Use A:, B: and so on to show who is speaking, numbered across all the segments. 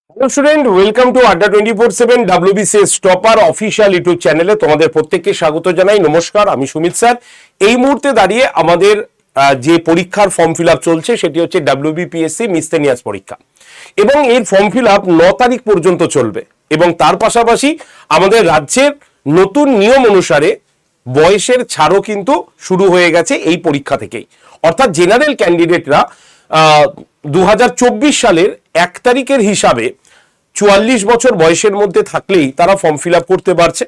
A: Hello student, welcome to আড্ডা 24/7 WBCS topper official YouTube চ্যানেলে তোমাদের প্রত্যেককে স্বাগত জানাই। নমস্কার, আমি সুমিত স্যার। এই মুহূর্তে দাঁড়িয়ে আমাদের যে পরীক্ষার ফর্ম ফিল আপ চলছে সেটি হচ্ছে WBPSC মিসসেলিনিয়াস পরীক্ষা, এবং এর ফর্ম ফিল আপ 9 তারিখ পর্যন্ত চলবে। এবং তার পাশাপাশি আমাদের রাজ্যের নতুন নিয়ম অনুসারে বয়সের ছাড়ও কিন্তু শুরু হয়ে গেছে এই পরীক্ষা থেকেই। অর্থাৎ জেনারেল ক্যান্ডিডেটরা 2024 সালের 1 তারিখের হিসাবে 44 বছর বয়সের মধ্যে থাকলেই তারা ফর্ম ফিল আপ করতে পারছে।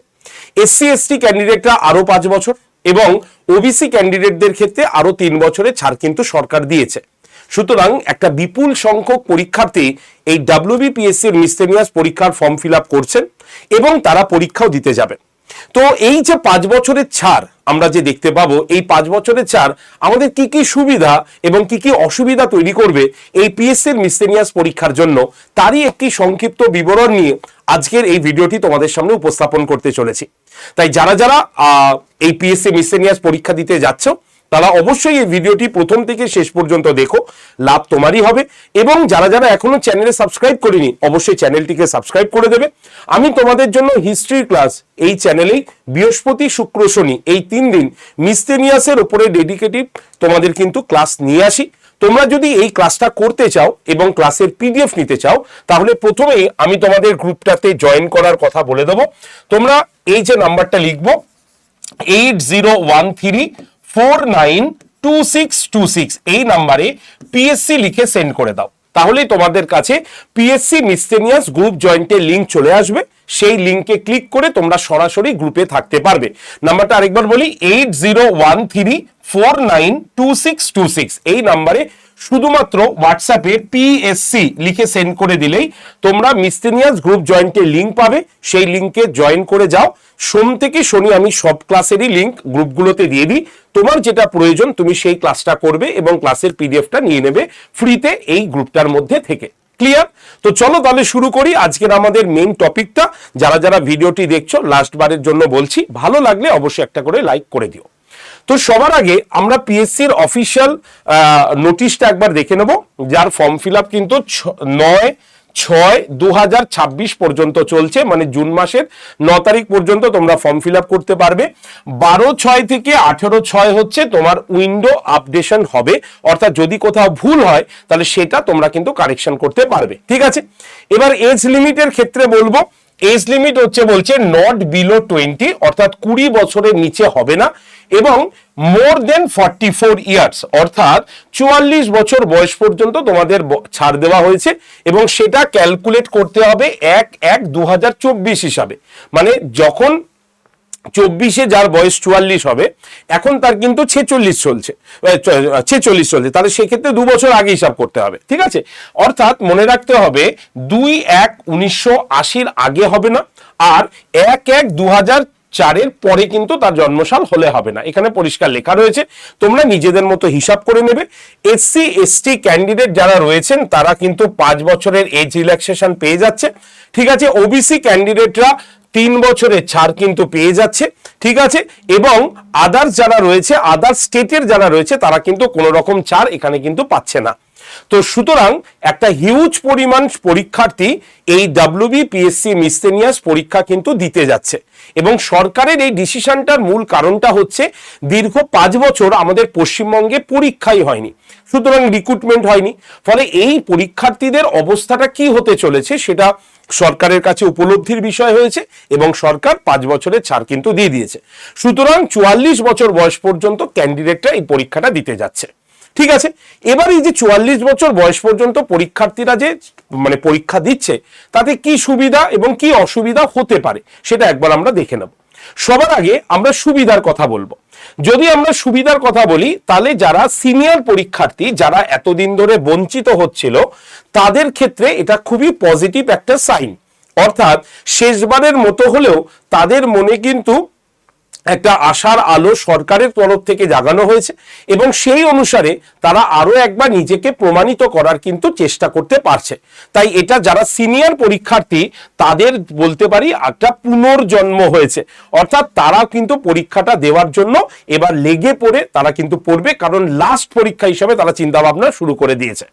A: SC/ST ক্যান্ডিডেটরা আরো 5 বছর এবং OBC ক্যান্ডিডেটদের ক্ষেত্রে আরো 3 বছরের ছাড় কিন্তু সরকার দিয়েছে। সুতরাং একটা বিপুল সংখ্যক পরীক্ষার্থী এই WBPSC মিসসেলিনিয়াস পরীক্ষার ফর্ম ফিল আপ করছেন এবং তারা পরীক্ষাও দিতে যাবেন। তো এই যে 5 বছরের ছাড় আমরা যে দেখতে পাবো, এই 5 বছরের ছাড় আমাদের কি কি সুবিধা এবং কি কি অসুবিধা তৈরি করবে এই পিএসসি মিসসেলিনিয়াস পরীক্ষার জন্য, তারই একটি সংক্ষিপ্ত বিবরণ নিয়ে আজকের এই ভিডিওটি তোমাদের সামনে উপস্থাপন করতে চলেছি। তাই যারা যারা এই পিএসসি মিসসেলিনিয়াস পরীক্ষা দিতে যাচ্ছ তারা অবশ্যই এই ভিডিওটি প্রথম থেকে শেষ পর্যন্ত দেখো, লাভ তোমারই হবে। এবং যারা যারা এখনো চ্যানেলে সাবস্ক্রাইব করেনি অবশ্যই চ্যানেলটিকে সাবস্ক্রাইব করে দেবে। আমি তোমাদের জন্য হিস্ট্রি ক্লাস এই চ্যানেলেই বৃহস্পতি, শুক্র, শনি এই 3 দিন মিসসেলিনিয়াসের উপরে ডেডিকেটিভ তোমাদের কিন্তু ক্লাস নিয়ে আসি। তোমরা যদি এই ক্লাসটা করতে চাও এবং ক্লাসের PDF নিতে চাও তাহলে প্রথমেই আমি তোমাদের গ্রুপটাতে জয়েন করার কথা বলে দেবো। তোমরা এই যে নাম্বারটা লিখবো 8013492626, এই নাম্বারে PSC লিখে সেন্ড করে দাও। তাহলেই তোমাদের কাছে PSC মিসসেলিনিয়াস গ্রুপ জয়েন্টের লিঙ্ক চলে আসবে। সেই লিঙ্কে ক্লিক করে তোমরা সরাসরি গ্রুপে থাকতে পারবে। নাম্বারটা আরেকবার বলি, 8013492626, এই নাম্বারে শুধুমাত্র হোয়াটসঅ্যাপে PSC লিখে সেন্ড করে দিলেই তোমরা মিসসেলিনিয়াস গ্রুপ জয়েন্টের লিঙ্ক পাবে। সেই লিঙ্কে জয়েন করে যাও। সোম থেকে শনি আমি সব ক্লাসেরই লিঙ্ক গ্রুপগুলোতে দিয়ে দিই। তোমার যেটা প্রয়োজন তুমি সেই ক্লাসটা করবে এবং ক্লাসের PDFটা নিয়ে নেবে ফ্রিতে এই গ্রুপটার মধ্যে থেকে। ক্লিয়ার? তো চলো তাহলে শুরু করি আজকের আমাদের মেইন টপিকটা। যারা যারা ভিডিওটি দেখছো লাস্ট বারের জন্য বলছি, ভালো লাগলে অবশ্যই একটা করে লাইক করে দিও। তো সবার আগে আমরা পিএসসির অফিসিয়াল নোটিশটা একবার দেখে নেব, যার ফর্ম ফিল আপ কিন্তু 9/6/2026 পর্যন্ত চলছে, মানে জুন মাসের 9 তারিখ পর্যন্ত তোমরা ফর্ম ফিল আপ করতে পারবে। 12/6 থেকে 18/6 হচ্ছে তোমার উইন্ডো আপডেশন হবে, অর্থাৎ যদি কোথাও ভুল হয় তাহলে সেটা তোমরা কিন্তু কারেকশন করতে পারবে। ঠিক আছে, এবার এজ লিমিটের ক্ষেত্রে বলবো, এজ লিমিট হচ্ছে বলছে নট বিলো 20, অর্থাৎ 20 বছরের নিচে হবে না, এবং মোর দেন 44 ইয়ার্স অর্থাৎ 44 বছর বয়স পর্যন্ত তোমাদের ছাড় দেওয়া হয়েছে। এবং সেটা ক্যালকুলেট করতে হবে 1/1/2024 হিসাবে, মানে যখন 24-এ যার বয়স 44 হবে, এখন তার কিন্তু 46 চলছে, তাহলে সেক্ষেত্রে 2 বছর আগে হিসাব করতে হবে। ঠিক আছে, অর্থাৎ মনে রাখতে হবে 2/1/1980 আগে হবে না, আর 1/1/2004 পরে কিন্তু তার জন্মসাল হলে হবে না। এখানে পরিষ্কার লেখা রয়েছে, তোমরা নিজেদের মতো হিসাব করে নেবে। SC/ST ক্যান্ডিডেট যারা রয়েছেন তারা কিন্তু 5 বছরের এজ রিল্যাক্সেশন পেয়ে যাচ্ছে। ঠিক আছে, OBC ক্যান্ডিডেটরা 3 বছরের ছাড় কিন্তু পেয়ে যাচ্ছে। ঠিক আছে, এবং আদার্স যারা রয়েছে, আদার্স স্টেটের যারা রয়েছে তারা কিন্তু কোনো রকম ছাড় এখানে কিন্তু পাচ্ছে না। তো সুতরাং একটা হিউজ পরিমাণ পরীক্ষার্থী এই WBPSC মিসসেলিনিয়াস পরীক্ষা কিন্তু দিতে যাচ্ছে, এবং সরকারের এই ডিসিশনটার মূল কারণটা হচ্ছে দীর্ঘ 5 বছর আমাদের পশ্চিমবঙ্গে পরীক্ষাই হয়নি, সুতরাং রিক্রুটমেন্ট হয়নি। ফলে এই পরীক্ষার্থীদের অবস্থাটা কি হতে চলেছে সেটা সরকারের কাছে উপলব্ধির বিষয় হয়েছে, এবং সরকার 5 বছরের ছাড় কিন্তু দিয়ে দিয়েছে। সুতরাং 44 বছর বয়স পর্যন্ত ক্যান্ডিডেটরা এই পরীক্ষাটা দিতে যাচ্ছে। ঠিক আছে, এবার এই যে 44 বছর বয়স পর্যন্ত পরীক্ষার্থীরা যে মানে পরীক্ষা দিচ্ছে তাতে কি সুবিধা এবং কি অসুবিধা হতে পারে সেটা একবার আমরা দেখে নেব। সবার আগে আমরা সুবিধার কথা বলবো। যদি আমরা সুবিধার কথা বলি তাহলে যারা সিনিয়র পরীক্ষার্থী, যারা এতদিন ধরে বঞ্চিত হচ্ছিল, তাদের ক্ষেত্রে এটা খুবই পজিটিভ একটা সাইন। অর্থাৎ শেষবারের মতো হলেও তাদের মনে কিন্তু একটা আশার আলো সরকারের তরফ থেকে জাগানো হয়েছে, এবং সেই অনুসারে তারা আরো একবার নিজেকে প্রমাণিত করার কিন্তু চেষ্টা করতে পারছে। তাই এটা যারা সিনিয়র পরীক্ষার্থী তাদের বলতে পারি একটা পুনর্জন্ম হয়েছে, অর্থাৎ তারা কিন্তু পরীক্ষাটা দেওয়ার জন্য এবার লেগে পড়ে তারা কিন্তু পড়বে, কারণ লাস্ট পরীক্ষা হিসাবে তারা চিন্তা ভাবনা শুরু করে দিয়েছে।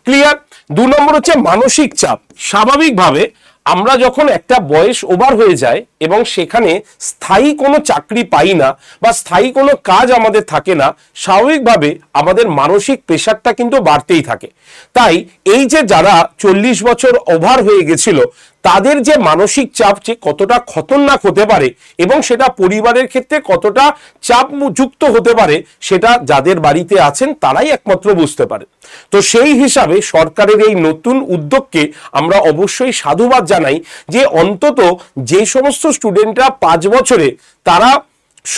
A: ক্লিয়ার? 2 নম্বর হচ্ছে মানসিক চাপ। স্বাভাবিকভাবে আমরা যখন একটা বয়স ওভার হয়ে যায় এবং সেখানে স্থায়ী কোনো চাকরি পাই না বা স্থায়ী কোনো কাজ আমাদের থাকে না, স্বাভাবিকভাবে আমাদের মানসিক প্রেশারটা কিন্তু বাড়তেই থাকে। তাই এই যে যারা 40 বছর ওভার হয়ে গেছিল, তাদের যে মানসিক চাপ যে কতটা খতরনাক হতে পারে এবং সেটা পরিবারের ক্ষেত্রে কতটা চাপ যুক্ত হতে পারে, সেটা যাদের বাড়িতে আছেন তারাই একমাত্র বুঝতে পারে। তো সেই হিসাবে সরকারের এই নতুন উদ্যোগকে আমরা অবশ্যই সাধুবাদ জানাই, যে অন্তত যে সমস্ত স্টুডেন্টরা 5 বছরে তারা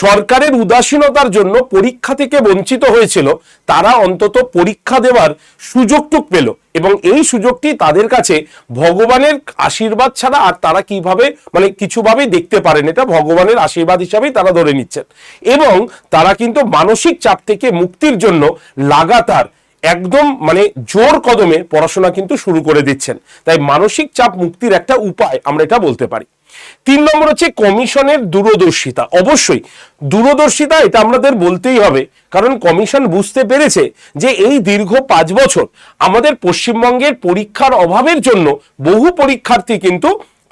A: সরকারের উদাসীনতার জন্য পরীক্ষা থেকে বঞ্চিত হয়েছিল, তারা অন্তত পরীক্ষা দেওয়ার সুযোগটুক পেল এবং এই সুযোগটি তাদের কাছে ভগবানের আশীর্বাদ ছাড়া আর তারা কিভাবে কিছুভাবেই দেখতে পারেন, এটা ভগবানের আশীর্বাদ হিসাবেই তারা ধরে নিচ্ছেন এবং তারা কিন্তু মানসিক চাপ থেকে মুক্তির জন্য লাগাতার একদম জোর কদমে পড়াশোনা কিন্তু শুরু করে দিচ্ছেন। তাই মানসিক চাপ মুক্তির একটা উপায় আমরা এটা বলতে পারি। 3 নম্বর হচ্ছে কমিশনের দূরদর্শিতা। অবশ্যই দূরদর্শিতা এটা আমাদের বলতেই হবে, কারণ কমিশন বুঝতে পেরেছে যে এই দীর্ঘ 5 বছর আমাদের পশ্চিমবঙ্গের পরীক্ষার অভাবের জন্য বহু পরীক্ষার্থী কিন্তু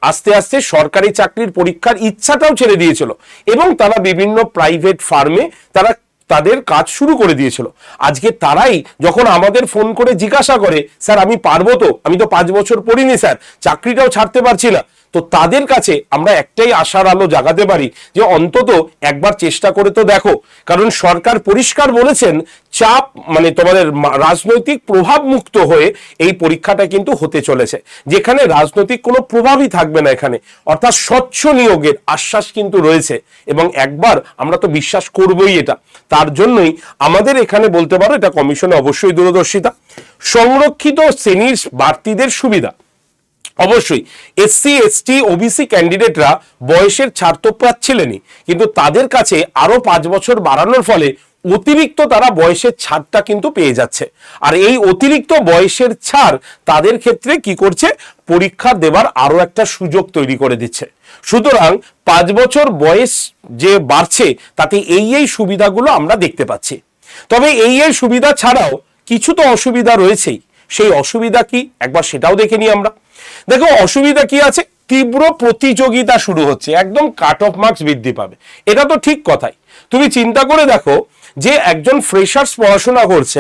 A: আস্তে আস্তে সরকারি চাকরির পরীক্ষার ইচ্ছাটাও ছেড়ে দিয়েছিল এবং তারা বিভিন্ন প্রাইভেট ফার্মে তারা তাদের কাজ শুরু করে দিয়েছিল। আজকে তারাই যখন আমাদের ফোন করে জিজ্ঞাসা করে, স্যার আমি পারবো তো, আমি তো 5 বছর পড়িনি স্যার, চাকরিটাও ছাড়তে পারছি না, তো তাদের কাছে আমরা একটাই আশার আলো জাগাতে পারি যে অন্তত একবার চেষ্টা করে তো দেখো। কারণ সরকার পরিষ্কার বলেছেন, চাপ তোমাদের রাজনৈতিক প্রভাব মুক্ত হয়ে এই পরীক্ষাটা কিন্তু হতে চলেছে, যেখানে রাজনৈতিক কোনো প্রভাবই থাকবে না এখানে, অর্থাৎ স্বচ্ছ নিয়োগের আশ্বাস কিন্তু রয়েছে এবং একবার আমরা তো বিশ্বাস করবই এটা। তার জন্যই আমাদের এখানে বলতে পারো এটা কমিশনে অবশ্যই দূরদর্শিতা। সংরক্ষিত শ্রেণীর প্রার্থীদের সুবিধা। অবশ্যই এসসি এসটি ওবিসি ক্যান্ডিডেটরা বয়সের ছাড় তো পাচ্ছিলেনই, কিন্তু তাদের কাছে আরো 5 বছর বাড়ানোর ফলে অতিরিক্ত তারা বয়সের ছাড়টা কিন্তু পেয়ে যাচ্ছে। আর এই অতিরিক্ত বয়সের ছাড় তাদের ক্ষেত্রে কি করছে, পরীক্ষা দেবার আরো একটা সুযোগ তৈরি করে দিচ্ছে। সুতরাং 5 বছর বয়স যে বাড়ছে তাতে এই সুবিধাগুলো আমরা দেখতে পাচ্ছি। তবে এই সুবিধা ছাড়াও কিছু তো অসুবিধা রয়েছেই। সেই অসুবিধা কি একবার সেটাও দেখে নিই আমরা। দেখো অসুবিধা কি আছে, তীব্র প্রতিযোগিতা শুরু হচ্ছে, একদম কাট অফ মার্কস বৃদ্ধি পাবে, এটা তো ঠিক কথাই। তুমি চিন্তা করে দেখো যে একজন ফ্রেশার্স পড়াশোনা করছে,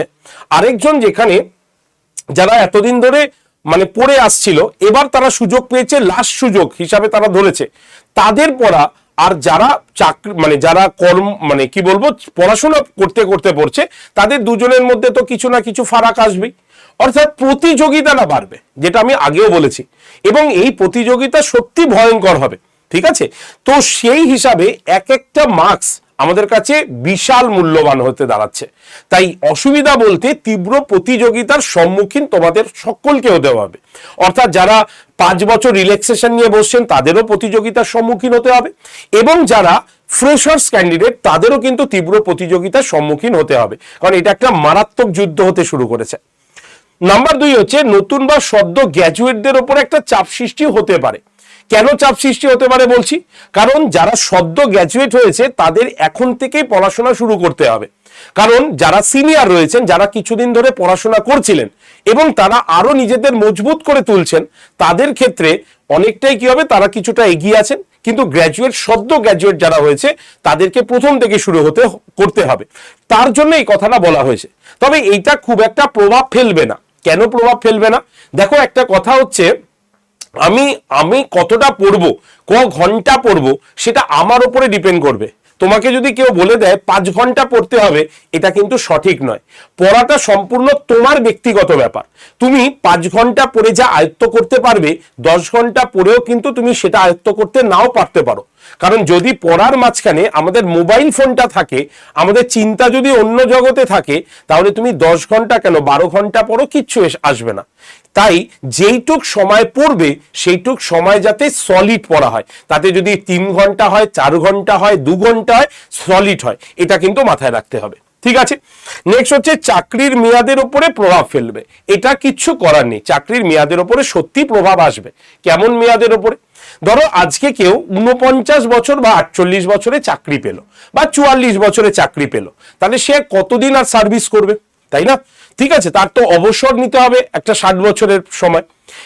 A: আরেকজন যেখানে যারা এতদিন ধরে পড়ে আসছিল, এবার তারা সুযোগ পেয়েছে, লাস্ট সুযোগ হিসাবে তারা ধরেছে, তাদের পড়া আর যারা চাকরি যারা কর্ম কি বলবো পড়াশোনা করতে করতে পড়ছে, তাদের দুজনের মধ্যে তো কিছু না কিছু ফারাক আসবেই, অর্থাৎ প্রতিযোগিতাটা বাড়বে, যেটা আমি আগেও বলেছি, এবং এই প্রতিযোগিতা সত্যি ভয়ঙ্কর হবে। ঠিক আছে, তো সেই হিসাবে এক একটা মার্কস আমাদের কাছে বিশাল মূল্যবান হতে দাঁড়াচ্ছে। তাই অসুবিধা বলতে তীব্র প্রতিযোগিতার সম্মুখীন তোমাদের সকলকে হতে হবে, অর্থাৎ যারা 5 বছর রিল্যাক্সেশন নিয়ে বসছেন তাদেরও প্রতিযোগিতার সম্মুখীন হতে হবে এবং যারা ফ্রেশার্স ক্যান্ডিডেট তাদেরও কিন্তু তীব্র প্রতিযোগিতার সম্মুখীন হতে হবে, কারণ এটা একটা মারাত্মক যুদ্ধ হতে শুরু করেছে। নাম্বার 2 হচ্ছে নতুন বা সদ্য গ্র্যাজুয়েটদের উপর একটা চাপ সৃষ্টি হতে পারে। কেন চাপ সৃষ্টি হতে পারে বলছি, কারণ যারা সদ্য গ্র্যাজুয়েট হয়েছে তাদের এখন থেকেই পড়াশোনা শুরু করতে হবে, কারণ যারা সিনিয়র রয়েছেন, যারা কিছুদিন ধরে পড়াশোনা করছিলেন এবং তারা আরো নিজেদের মজবুত করে তুলছেন, তাদের ক্ষেত্রে অনেকটাই কি হবে, তারা কিছুটা এগিয়ে আছেন, কিন্তু সদ্য গ্র্যাজুয়েট যারা হয়েছে তাদেরকে প্রথম থেকে শুরু করতে হবে, তার জন্য এই কথাটা বলা হয়েছে। তবে এইটা খুব একটা প্রভাব ফেলবে না। কেন প্রভাব ফেলবে না, দেখো একটা কথা হচ্ছে, আমি কতটা পড়বো, ক ঘন্টা পড়বো, সেটা আমার উপরে ডিপেন্ড করবে। তোমাকে যদি কেউ বলে দেয় 5 ঘন্টা পড়তে হবে, এটা কিন্তু সঠিক নয়। পড়াটা সম্পূর্ণ তোমার ব্যক্তিগত ব্যাপার। তুমি 5 ঘন্টা পড়ে যা আয়ত্ত করতে পারবে, 10 ঘন্টা পড়েও কিন্তু তুমি সেটা আয়ত্ত করতে নাও পারতে পারো। কারণ যদি পড়ার মাঝখানে আমাদের মোবাইল ফোনটা থাকে, আমাদের চিন্তা যদি অন্য জগতে থাকে, তাহলে তুমি 10 ঘন্টা কেন 12 ঘন্টা পড়ো, কিচ্ছু আসবে না। তাই যেইটুক সময় পড়বে সেইটুক সময় যাতে সলিড পড়া হয়, তাতে যদি 3 ঘন্টা হয়, 4 ঘন্টা হয়, 2 ঘন্টা হয়, সলিড হয়, এটা কিন্তু মাথায় রাখতে হবে। ঠিক আছে, নেক্সট হচ্ছে চাকরির মেয়াদের উপরে প্রভাব ফেলবে। এটা কিচ্ছু করার নেই, চাকরির মেয়াদের উপরে সত্যি প্রভাব আসবে। কেমন মেয়াদের উপরে, ধরো আজকে কেউ 49 বছর বা 48 বছরে চাকরি পেল বা 44 বছরে চাকরি পেল, তাহলে সে কতদিন আর সার্ভিস করবে, তাই না? ঠিক আছে, তার তো অবসর নিতে হবে একটা 60 বছরের সময়।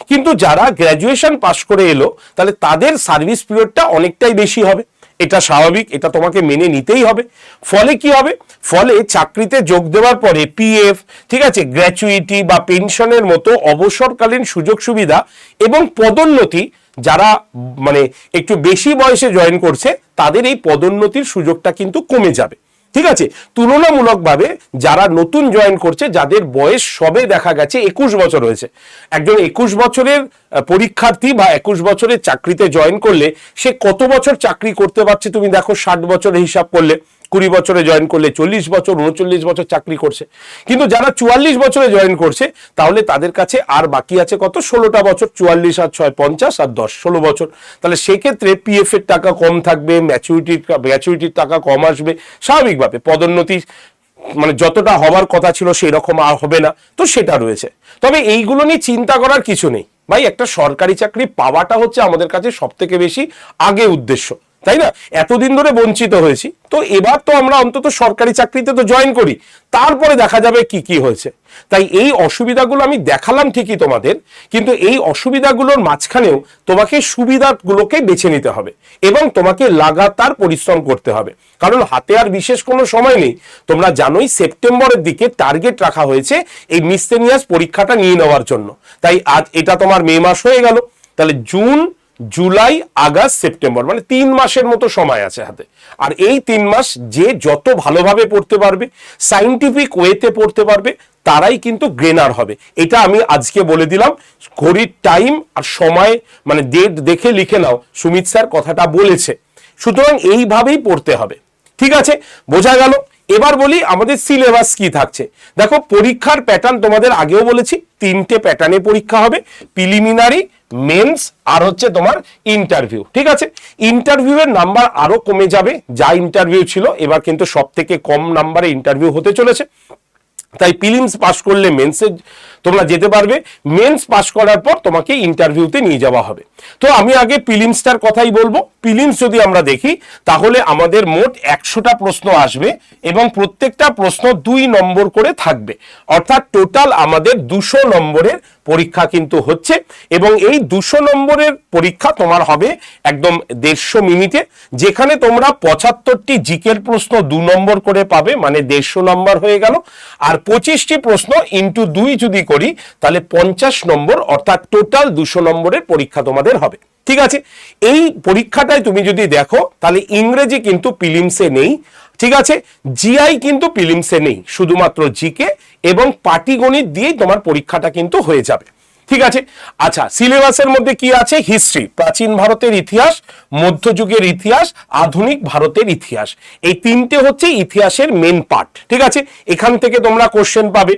A: কিন্তু যারা গ্র্যাজুয়েশন পাশ করে এলো তাহলে তাদের সার্ভিস পিরিয়ডটা অনেকটাই বেশি হবে, এটা স্বাভাবিক, এটা তোমাকে মেনে নিতেই হবে। ফলে কি হবে, ফলে চাকরিতে যোগ দেওয়ার পরে পিএফ, ঠিক আছে, গ্র্যাচুইটি বা পেনশনের মতো অবসরকালীন সুযোগ সুবিধা এবং পদোন্নতি, যারা মানে একটু বেশি বয়সে জয়েন করছে তাদের এই পদোন্নতির সুযোগটা কিন্তু কমে যাবে। ঠিক আছে, তুলনামূলকভাবে যারা নতুন জয়েন করছে, যাদের বয়স সবে দেখা গেছে 21 বছর হয়েছে, একজন 21 বছরের পরীক্ষার্থী বা 21 বছরের চাকরিতে জয়েন করলে সে কত বছর চাকরি করতে পারছে তুমি দেখো, 60 বছরের হিসাব করলে 20 বছরে জয়েন করলে 40 বছর 39 বছর চাকরি করছে। কিন্তু যারা 44 বছরে জয়েন করছে তাহলে তাদের কাছে আর বাকি আছে কত, 16টা বছর, 44 আর 6 50 আর 10 16 বছর। তাহলে সেক্ষেত্রে পিএফ এর টাকা কম থাকবে, ম্যাচুরিটির টাকা কম আসবে, স্বাভাবিকভাবে পদোন্নতি মানে যতটা হওয়ার কথা ছিল সেই রকম আর হবে না, তো সেটা রয়েছে। তবে এইগুলো নিয়ে চিন্তা করার কিছু নেই ভাই, একটা সরকারি চাকরি পাওয়াটা হচ্ছে আমাদের কাছে সব থেকে বেশি আগে উদ্দেশ্য, তাই না? এতদিন ধরে বঞ্চিত হয়েছি, তো এবার তো আমরা অন্তত সরকারি চাকরিতে তো জয়েন করি, তারপরে দেখা যাবে কি কি হয়েছে। তাই এই অসুবিধাগুলো আমি দেখালাম ঠিকই তোমাদের, কিন্তু এই অসুবিধাগুলোর মাঝখানেও তোমাকে সুবিধাগুলোকে বেছে নিতে হবে এবং তোমাকে লাগাতার পরিশ্রম করতে হবে, কারণ হাতে আর বিশেষ কোনো সময় নেই। তোমরা জানোই সেপ্টেম্বরের দিকে টার্গেট রাখা হয়েছে এই মিসসেলিনিয়াস পরীক্ষাটা নিয়ে নেওয়ার জন্য। তাই আজ এটা তোমার মে মাস হয়ে গেল, তাহলে জুন জুলাই আগস্ট সেপ্টেম্বর মানে 3 মাসের মতো সময় আছে হাতে। আর এই 3 মাস যে যত ভালোভাবে পড়তে পারবে, সাইন্টিফিক ওয়েতে পড়তে পারবে, তারাই কিন্তু গ্রেনার হবে। এটা আমি আজকে বলে দিলাম, ঘড়ির টাইম আর সময় মানে ডেট দেখে লিখে নাও, সুমিত স্যার কথাটা বলেছে। সুতরাং এইভাবেই পড়তে হবে, ঠিক আছে, বোঝা গেল। এবার বলি আমাদের সিলেবাস কি থাকছে। দেখো পরীক্ষার প্যাটার্ন তোমাদের আগেও বলেছি, 3টে প্যাটার্নে পরীক্ষা হবে, প্রিলিমিনারি, মেন্স আর হচ্ছে তোমার ইন্টারভিউ। ঠিক আছে, ইন্টারভিউ এর নাম্বার আরো কমে যাবে, যা ইন্টারভিউ ছিল এবার কিন্তু সব থেকে কম নাম্বারে ইন্টারভিউ হতে চলেছে। তাই প্রিলিমস পাস করলে মেন্সে তোমরা যেতে পারবে, মেন্স পাস করার পর তোমাকে ইন্টারভিউতে নিয়ে যাওয়া হবে। তো আমি আগে প্রিলিমসটার কথাই বলবো। প্রিলিমস যদি আমরা দেখি তাহলে আমাদের মোট 100টা প্রশ্ন আসবে এবং প্রত্যেকটা প্রশ্ন 2 নম্বর করে থাকবে, অর্থাৎ টোটাল আমাদের 200 নম্বরের পরীক্ষা কিন্তু হচ্ছে। এবং এই 200 নম্বরের পরীক্ষা তোমার হবে একদম 150 মিনিটে, যেখানে তোমরা 75টি জিকের প্রশ্ন 2 নম্বর করে পাবে, মানে 150 নম্বর হয়ে গেল। আর 25টি প্রশ্ন ইন্টু 2 যদি করি তাহলে 50 নম্বর, অর্থাৎ টোটাল 200 নম্বরের পরীক্ষা তোমাদের হবে। ঠিক আছে, এই পরীক্ষাটায় তুমি যদি দেখো তাহলে ইংরেজি কিন্তু প্রিলিমসে নেই, ঠিক আছে, জিআই কিন্তু প্রিলিমসে নেই, শুধুমাত্র জিকে এবং পাটিগণিত দিয়েই তোমার পরীক্ষাটা কিন্তু হয়ে যাবে। ঠিক আছে, আচ্ছা সিলেবাসের মধ্যে কি আছে, হিস্ট্রি, প্রাচীন ভারতের ইতিহাস, মধ্যযুগের ইতিহাস, আধুনিক ভারতের ইতিহাস, এই 3টে হচ্ছে ইতিহাসের মেন পার্ট। ঠিক আছে, এখান থেকে তোমরা কোশ্চেন পাবে।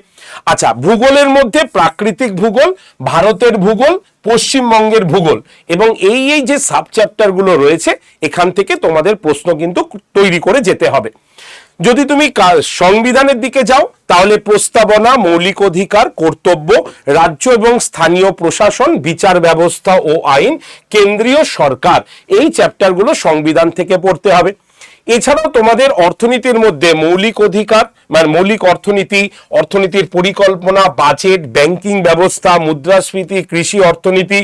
A: আচ্ছা ভূগোলের মধ্যে প্রাকৃতিক ভূগোল, ভারতের ভূগোল, পশ্চিমবঙ্গের ভূগোল এবং এই যে সাব চ্যাপ্টার গুলো রয়েছে এখান থেকে তোমাদের প্রশ্ন কিন্তু তৈরি করে যেতে হবে। যদি তুমি সংবিধানের দিকে যাও তাহলে প্রস্তাবনা, মৌলিক অধিকার, কর্তব্য, রাজ্য এবং স্থানীয় প্রশাসন, বিচার ব্যবস্থা ও আইন, কেন্দ্রীয় সরকার, এই চ্যাপ্টারগুলো সংবিধান থেকে পড়তে হবে। এছাড়াও তোমাদের অর্থনীতির মধ্যে মৌলিক অধিকার মানে মৌলিক অর্থনীতি, অর্থনীতির পরিকল্পনা, বাজেট, ব্যাংকিং ব্যবস্থা, মুদ্রাস্ফীতি, কৃষি অর্থনীতি,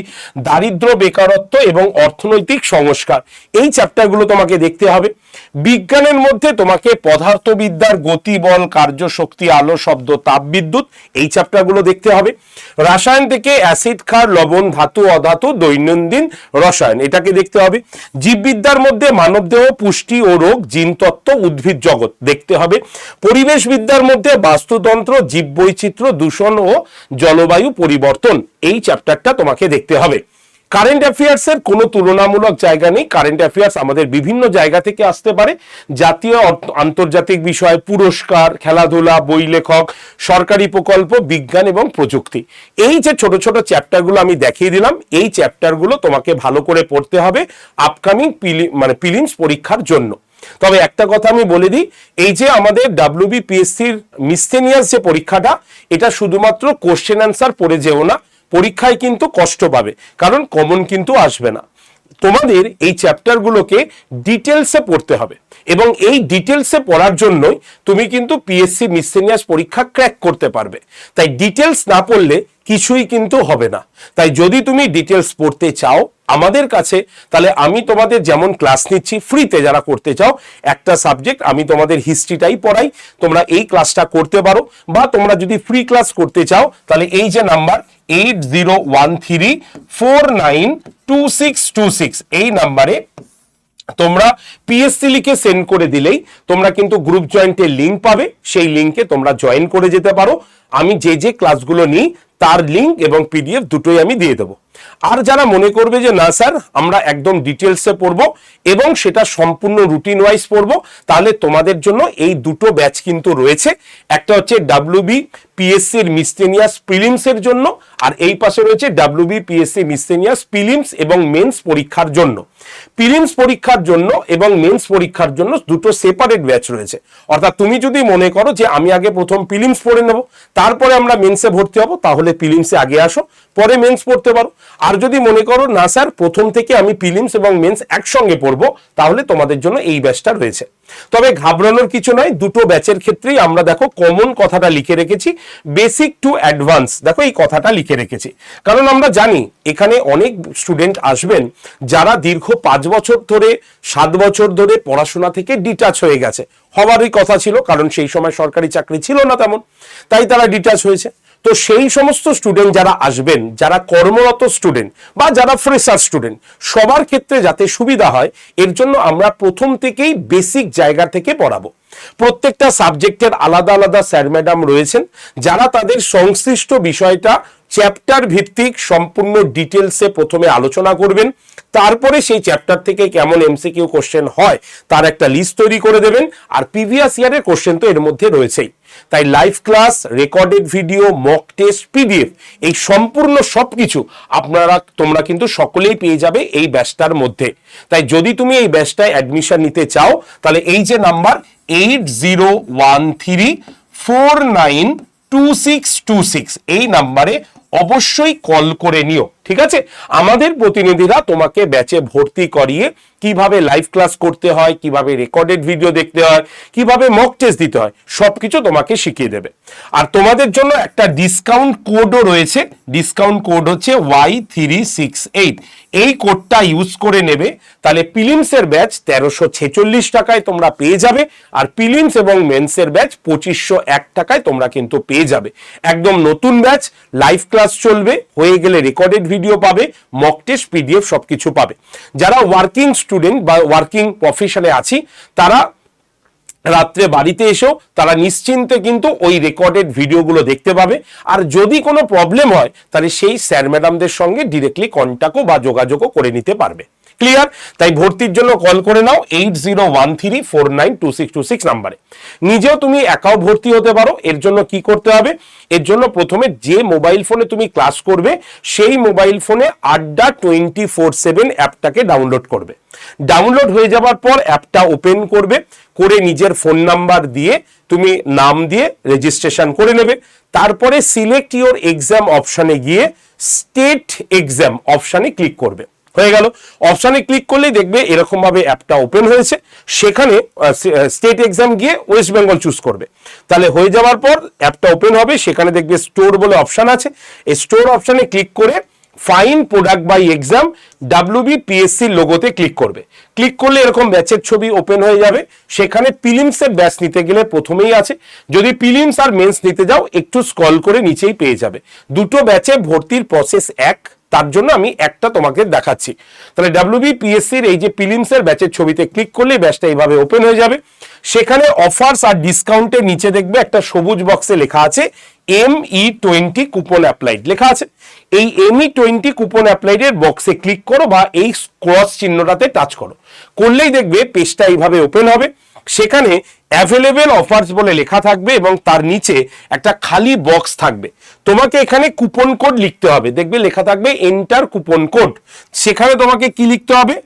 A: দারিদ্র্য, বেকারত্ব এবং অর্থনৈতিক সংস্কার, এই চ্যাপ্টারগুলো তোমাকে দেখতে হবে। বিজ্ঞানের মধ্যে তোমাকে পদার্থবিদ্যার গতি, বল, কার্যশক্তি, আলো, শব্দ, তাপবিদ্যুৎ, এই চ্যাপ্টারগুলো দেখতে হবে। রসায়ন থেকে অ্যাসিড, ক্ষার, লবণ, ধাতু, অধাতু, দৈনন্দিন রসায়ন, এটাকে দেখতে হবে। জীববিদ্যার মধ্যে মানবদেহ, পুষ্টি ও রোগ, জিনতত্ত্ব, উদ্ভিদ জগৎ দেখতে হবে। পরিবেশ বিদ্যার মধ্যে বাস্তুতন্ত্র, জীববৈচিত্র্য, দূষণ ও জলবায়ু পরিবর্তন, এই চ্যাপ্টারটা তোমাকে দেখতে হবে। কারেন্ট অ্যাফেয়ার্স এর কোনো তুলনামূলক জায়গা নেই, কারেন্ট অ্যাফেয়ার্স আমাদের বিভিন্ন জায়গা থেকে আসতে পারে, জাতীয় আন্তর্জাতিক বিষয়, পুরস্কার, খেলাধুলা, বই লেখক, সরকারি প্রকল্প, বিজ্ঞান এবং প্রযুক্তি, এই যে ছোট ছোট চ্যাপ্টারগুলো আমি দেখিয়ে দিলাম, এই চ্যাপ্টারগুলো তোমাকে ভালো করে পড়তে হবে আপকামিং প্রিলিমস পরীক্ষার জন্য। তবে একটা কথা আমি বলে দিই, এই যে আমাদের WBPSCর মিসসেলিনিয়াস যে পরীক্ষাটা, এটা শুধুমাত্র কোশ্চেন অ্যান্সার পড়ে যেও না, পরীক্ষায় কিন্তু কষ্ট পাবে, কারণ কমন কিন্তু আসবে না। তোমাদের এই চ্যাপ্টারগুলোকে ডিটেলসে পড়তে হবে এবং এই ডিটেলসে পড়ার জন্যই তুমি কিন্তু পিএসসি মিসসেলিনিয়াস পরীক্ষা ক্র্যাক করতে পারবে। তাই ডিটেলস না পড়লে কিছুই কিন্তু হবে না। তাই যদি তুমি ডিটেলস পড়তে চাও আমাদের কাছে, তাহলে আমি তোমাদের যেমন ক্লাস নিচ্ছি ফ্রিতে, যারা করতে চাও একটা সাবজেক্ট আমি তোমাদের হিস্ট্রিটাই পড়াই, তোমরা এই ক্লাসটা করতে পারো। বা তোমরা যদি ফ্রি ক্লাস করতে চাও তাহলে এই যে নাম্বার 8013492626 এই নাম্বারে তোমরা পিএসসি লিখে সেন্ড করে দিলেই তোমরা কিন্তু গ্রুপ জয়েন্টের লিঙ্ক পাবে, সেই লিঙ্কে তোমরা জয়েন করে যেতে পারো। আমি যে যে ক্লাসগুলো নিই তার লিঙ্ক এবং পিডিএফ দুটোই আমি দিয়ে দেবো। আর যারা মনে করবে যে না স্যার আমরা একদম ডিটেলসে পড়বো এবং সেটা সম্পূর্ণ রুটিন ওয়াইজ পড়বো, তাহলে তোমাদের জন্য এই দুটো ব্যাচ কিন্তু রয়েছে। একটা হচ্ছে ডাব্লিউবি পিএসসি এর মিসসেলিনিয়াস প্রিলিমস এর জন্য, আর এই পাশে রয়েছে ডাব্লিউবি পিএসসি মিসসেলিনিয়াস প্রিলিমস এবং মেন্স পরীক্ষার জন্য। প্রিলিমস পরীক্ষার জন্য এবং মেন্স পরীক্ষার জন্য দুটো সেপারেট ব্যাচ রয়েছে। অর্থাৎ তুমি যদি মনে করো যে আমি আগে প্রথম প্রিলিমস পড়ে নেব তারপরে আমরা মেন্সে ভর্তি হব, তাহলে প্রিলিমসে আগে আসো পরে মেন্স পড়তে পারো। আর যদি মনে করো না স্যার প্রথম থেকে আমি প্রিলিমস এবং মেন্স একসঙ্গে পড়বো, তাহলে তোমাদের জন্য এই ব্যাচটা রয়েছে। তবে ঘাবড়ানোর কিছু নয়, দুটো ব্যাচের ক্ষেত্রেই আমরা দেখো কমন কথাটা লিখে রেখেছি, বেসিক টু অ্যাডভান্স। দেখো এই কথাটা লিখে রেখেছি কারণ আমরা জানি এখানে অনেক স্টুডেন্ট আসবেন যারা দীর্ঘ 5 বছর ধরে 7 বছর ধরে পড়াশোনা থেকে ডিটাচ হয়ে গেছে। হওয়ারই কথা ছিল, কারণ সেই সময় সরকারি চাকরি ছিল না তেমন, তাই তারা ডিটাচ হয়েছে। তো সেই সমস্ত স্টুডেন্ট যারা আসবেন, যারা কর্মরত স্টুডেন্ট বা যারা ফ্রেশার স্টুডেন্ট, সবার ক্ষেত্রে যাতে সুবিধা হয় এর জন্য আমরা প্রথম থেকেই বেসিক জায়গা থেকে পড়াবো। প্রত্যেকটা সাবজেক্টের আলাদা আলাদা স্যার ম্যাডাম রয়েছেন যারা তাদের সংশ্লিষ্ট বিষয়টা চ্যাপ্টার ভিত্তিক সম্পূর্ণ ডিটেলসে প্রথমে আলোচনা করবেন, তারপরে সেই চ্যাপ্টার থেকে কেমন এমসিকিউ কোশ্চেন হয় তার একটা লিস্ট তৈরি করে দেবেন। আর প্রিভিয়াস ইয়ারের কোশ্চেন তো এর মধ্যে রয়েছেই। তাই live class, recorded video, mock test, PDF এই সম্পূর্ণ সবকিছু তোমরা কিন্তু সকলেই পেয়ে যাবে এই ব্যাচটার মধ্যে। তাই যদি তুমি এই ব্যাচটায় অ্যাডমিশন নিতে চাও তাহলে এই যে নাম্বার 8013492626 এই নাম্বারে অবশ্যই কল করে নিও, ঠিক আছে? আমাদের প্রতিনিধিরা তোমাকে ব্যাচে ভর্তি করিয়ে কিভাবে লাইভ ক্লাস করতে হয়, কিভাবে রেকর্ডেড ভিডিও দেখতে হয়, কিভাবে মক টেস্ট দিতে হয় সবকিছু তোমাকে শিখিয়ে দেবে। আর তোমাদের জন্য একটা ডিসকাউন্ট কোডও রয়েছে, ডিসকাউন্ট কোড হচ্ছে Y368। এই কোডটা ইউজ করে নেবে, তাহলে প্রিলিমসের ব্যাচ 1346 টাকায় তোমরা পেয়ে যাবে, আর প্রিলিমস এবং মেন্সের ব্যাচ 2501 টাকায় তোমরা কিন্তু পেয়ে যাবে। একদম নতুন ব্যাচ, লাইভ ক্লাস চলবে, হয়ে গেলে রেকর্ডেড ভিডিও পাবে, মক টেস্ট, পিডিএফ সবকিছু পাবে। যারা ওয়ার্কিং স্টুডেন্ট বা ওয়ার্কিং প্রফেশনে আছি তারা রাত্রে বাড়িতে এসেও তারা নিশ্চিন্তে কিন্তু ওই রেকর্ডেড ভিডিওগুলো দেখতে পাবে। আর যদি কোনো প্রবলেম হয় তাহলে সেই স্যার ম্যাডামদের সঙ্গে ডিরেক্টলি কন্ট্যাক্টও বা যোগাযোগও করে নিতে পারবে। ক্লিয়ার? তাই ভর্তির জন্য কল করে নাও 8013492626 নাম্বারে। নিজেও তুমি একাও ভর্তি হতে পারো। এর জন্য কি করতে হবে? এর জন্য প্রথমে যে মোবাইল ফোনে তুমি ক্লাস করবে সেই মোবাইল ফোনে আড্ডা 24/7 অ্যাপটাকে ডাউনলোড করবে। ডাউনলোড হয়ে যাওয়ার পর অ্যাপটা ওপেন করবে, করে নিজের ফোন নাম্বার দিয়ে তুমি নাম দিয়ে রেজিস্ট্রেশন করে নেবে। তারপরে সিলেক্ট ইওর এক্সাম অপশানে গিয়ে স্টেট এক্সাম অপশানে ক্লিক করবে। হয়ে গেল। অপশানে ক্লিক করলেই দেখবে এরকম ভাবে অ্যাপটা ওপেন হয়েছে। সেখানে স্টেট এক্সাম গিয়ে ওয়েস্ট বেঙ্গল চুজ করবে। তাহলে হয়ে যাওয়ার পর অ্যাপটা ওপেন হবে, সেখানে দেখবে স্টোর বলে অপশান আছে। এই স্টোর অপশানে ক্লিক করে find product by exam WBPSC লোগোতে ক্লিক করবে। ক্লিক করলে এরকম ব্যাচের ছবি ওপেন হয়ে যাবে। সেখানে প্রিলিমসের ব্যাচ নিতে গেলে প্রথমেই আছে, যদি প্রিলিমস আর মেন্স নিতে যাও একটু স্ক্রল করে নিচেই পেয়ে যাবে। দুটো ব্যাচে ভর্তির প্রসেস এক, তার জন্য আমি একটা তোমাকে দেখাচ্ছি। তাহলে WBPSCর এই যে প্রিলিমসের ব্যাচের ছবিতে ক্লিক করলে ব্যাচটা এইভাবে ওপেন হয়ে যাবে। সেখানে অফার্স আর ডিসকাউন্টের নিচে দেখবে একটা সবুজ বক্সে লেখা আছে ME20 কুপন অ্যাপ্লাইড লেখা আছে। এই ME20 কুপন অ্যাপ্লাইডের বক্সে ক্লিক করো বা এই ক্রস চিহ্নটাতে টাচ করো, করলেই দেখবে পেজটা এইভাবে ওপেন হবে। সেখানে অ্যাভেলেবেল অফার্স বলে লেখা থাকবে এবং তার নিচে একটা খালি বক্স থাকবে। তোমাকে এখানে কুপন কোড লিখতে হবে, দেখবে লেখা থাকবে এন্টার কুপন কোড। সেখানে তোমাকে কি লিখতে হবে?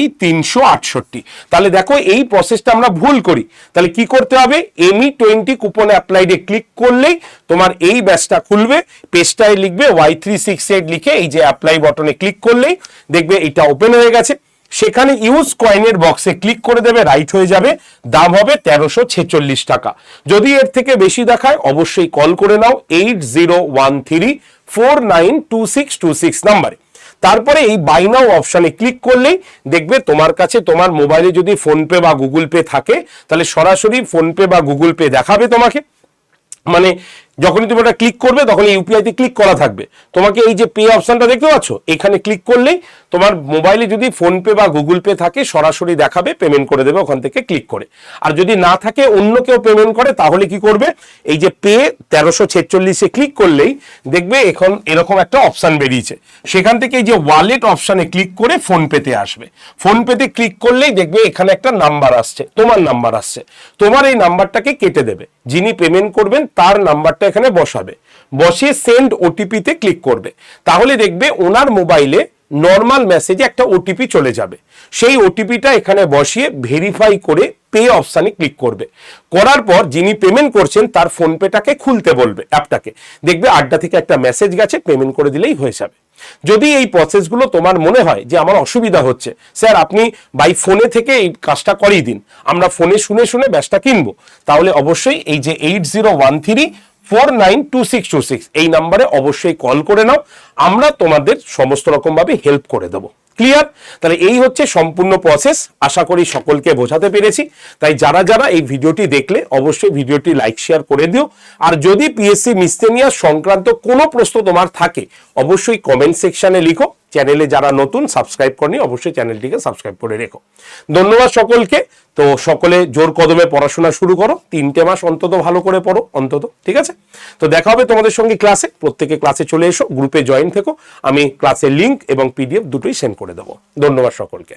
A: Y368। তাহলে দেখো এই প্রসেসটা আমরা ভুল করি। তাহলে কি করতে হবে? ME20 কুপন অ্যাপ্লাইডে ক্লিক করলেই তোমার এই ব্যাচটা খুলবে। পেজটায় লিখবে Y368 লিখে এই যে অ্যাপ্লাই বাটনে ক্লিক করলেই দেখবে এটা ওপেন হয়ে গেছে। সেখানে ইউজ কয়েনের বক্সে ক্লিক করে দেবে, রাইট হয়ে যাবে, দাম হবে 1346 টাকা। যদি এর থেকে বেশি দেখায় অবশ্যই কল করে নাও 8013492626 নাম্বারে। তারপরে এই বাই নাও অপশানে ক্লিক করলেই দেখবে তোমার কাছে তোমার মোবাইলে যদি ফোনপে বা গুগল পে থাকে তাহলে সরাসরি ফোনপে বা গুগল পে দেখাবে তোমাকে। মানে যখনই তুমি ওটা ক্লিক করবে তখন ইউপিআইতে ক্লিক করা থাকবে, তোমাকে এই যে পে অপশনটা দেখতে পাচ্ছ এখানে ক্লিক করলেই তোমার মোবাইলে যদি ফোনপে বা গুগল পে থাকে সরাসরি দেখাবে, পেমেন্ট করে দেবে ওখান থেকে ক্লিক করে। আর যদি না থাকে অন্য কেউ পেমেন্ট করে তাহলে কি করবে, এই যে পে 1346-এ ক্লিক করলেই দেখবে এখন এরকম একটা অপশন বেরিয়েছে, সেখান থেকে এই যে ওয়ালেট অপশানে ক্লিক করে ফোনপেতে আসবে। ফোনপেতে ক্লিক করলেই দেখবে এখানে একটা নাম্বার আসছে, তোমার নাম্বার আসছে, তোমার এই নাম্বারটাকে কেটে দেবে, যিনি পেমেন্ট করবেন তার নাম্বারটা এখানে বসাবে, বসিয়ে সেন্ড ওটিপিতে ক্লিক করবে। তাহলে দেখবে ওনার মোবাইলে নর্মাল মেসেজে একটা ওটিপি চলে যাবে, সেই ওটিপিটা এখানে বসিয়ে ভেরিফাই করে পে অপশানে ক্লিক করবে। করার পর যিনি পেমেন্ট করছেন তার ফোনপেটাকে খুলতে বলবে, অ্যাপটাকে, দেখবে আড্ডা থেকে একটা মেসেজ গেছে, পেমেন্ট করে দিলেই হয়ে যাবে। যদি এই প্রসেসগুলো তোমার মনে হয় যে আমার অসুবিধা হচ্ছে, স্যার আপনি বাই ফোনে থেকে এই কাজটা করিয়ে দিন, আমরা ফোনে শুনে শুনে ব্যাসটা কিনবো, তাহলে অবশ্যই এই যে 8013492626 এই নাম্বারে অবশ্যই কল করে নাও, আমরা তোমাদের সমস্ত রকম ভাবে হেল্প করে দেবো। ক্লিয়ার? তাহলে এই হচ্ছে সম্পূর্ণ প্রসেস, আশা করি সকলকে বোঝাতে পেরেছি। তাই যারা যারা এই ভিডিওটি দেখলে অবশ্যই ভিডিওটি লাইক শেয়ার করে দিও। আর যদি পিএসসি মিসসেলিনিয়াস সংক্রান্ত কোনো প্রশ্ন তোমার থাকে অবশ্যই কমেন্ট সেকশনে লিখো। চ্যানেলে যারা নতুন সাবস্ক্রাইব করনি অবশ্যই চ্যানেলটিকে সাবস্ক্রাইব করে রেখো। ধন্যবাদ সকলকে। তো সকলে জোর কদমে পড়াশোনা শুরু করো, 3টে মাস অন্তত ভালো করে পড়ো অন্তত, ঠিক আছে? তো দেখা হবে তোমাদের সঙ্গে ক্লাসে, প্রত্যেকে ক্লাসে চলে এসো, গ্রুপে জয়েন থেকো, আমি ক্লাসের লিংক এবং পিডিএফ দুটোই সেন্ড করে দেবো। ধন্যবাদ সকলকে।